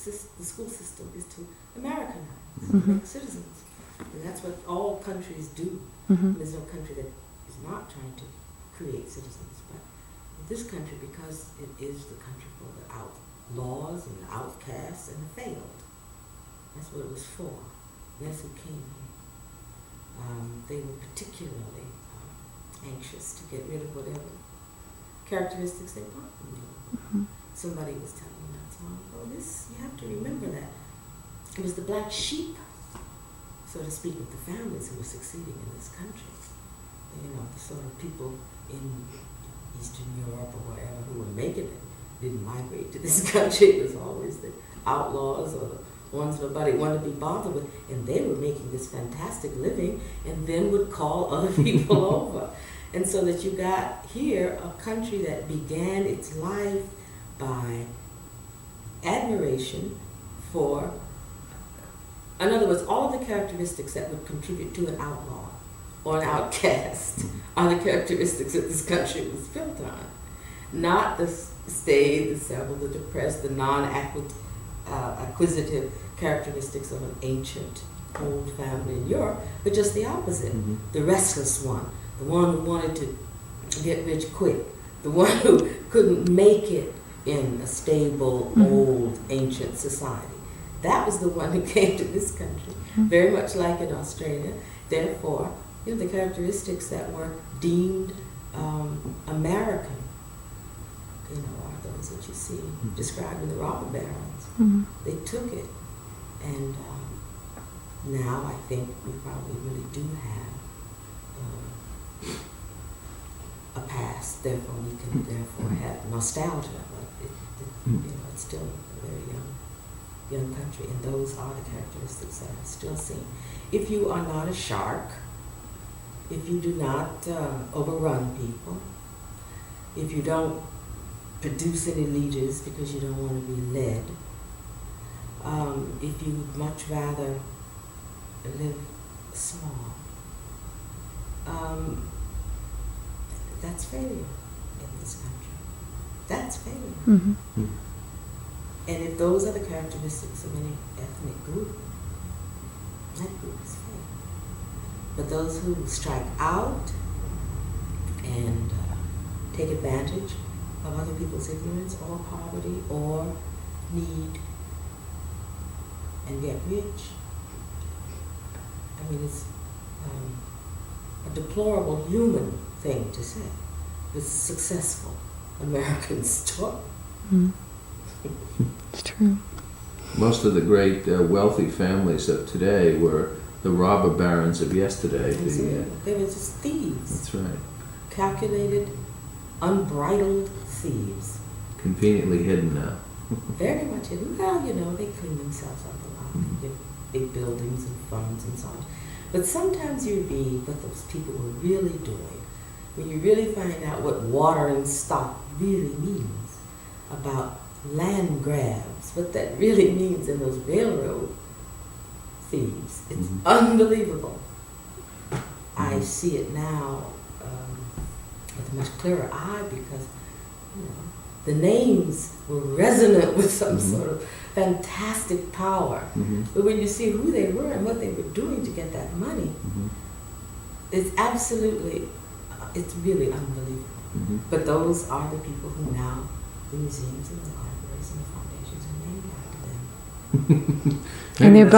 the school system is to Americanize, make citizens. And that's what all countries do. There's no country that is not trying to create citizens. But in this country, because it is the country for the outlaws and the outcasts and the failed, that's what it was for. That's who came here. They were particularly anxious to get rid of whatever characteristics they brought from you. Somebody was telling me not so long ago, you have to remember that it was the black sheep, so to speak, of the families who were succeeding in this country. You know, the sort of people in Eastern Europe or wherever who were making it didn't migrate to this country. It was always the outlaws or the ones nobody wanted to be bothered with, and they were making this fantastic living and then would call other people over. And so that you got here a country that began its life by admiration for, in other words, all of the characteristics that would contribute to an outlaw or an outcast are the characteristics that this country was built on. Not the staid, the settled, the depressed, the non-acquisitive characteristics of an ancient old family in Europe, but just the opposite. The restless one, the one who wanted to get rich quick, the one who couldn't make it in a stable, old, ancient society. That was the one who came to this country, very much like in Australia. Therefore, you know, the characteristics that were deemed American, you know, are those that you see described in the robber barons. They took it, and now I think we probably really do have a past. Therefore, we can therefore have nostalgia. But you know, it's still a very young country, and those are the characteristics that are still seen. If you are not a shark, if you do not overrun people, if you don't produce any leaders because you don't want to be led, if you'd much rather live small, that's failure in this country. That's failure. And if those are the characteristics of any ethnic group, that group is failed. But those who strike out and take advantage of other people's ignorance or poverty or need and get rich, I mean, it's a deplorable human thing to say. It's a successful American story. It's true. Most of the great wealthy families of today were the robber barons of yesterday. They were just thieves. That's right. Calculated, unbridled thieves. Conveniently hidden now. Very much hidden. Well, you know, they clean themselves up a lot. They get big buildings and funds and so on. But sometimes you read what those people were really doing, when you really find out what water and stock really means, about land grabs, what that really means in those railroad thieves. It's unbelievable. I see it now with a much clearer eye because, you know, the names were resonant with some sort of fantastic power. But when you see who they were and what they were doing to get that money, it's absolutely, it's really unbelievable. But those are the people who now, the museums and the libraries and the foundations are named after them. And they're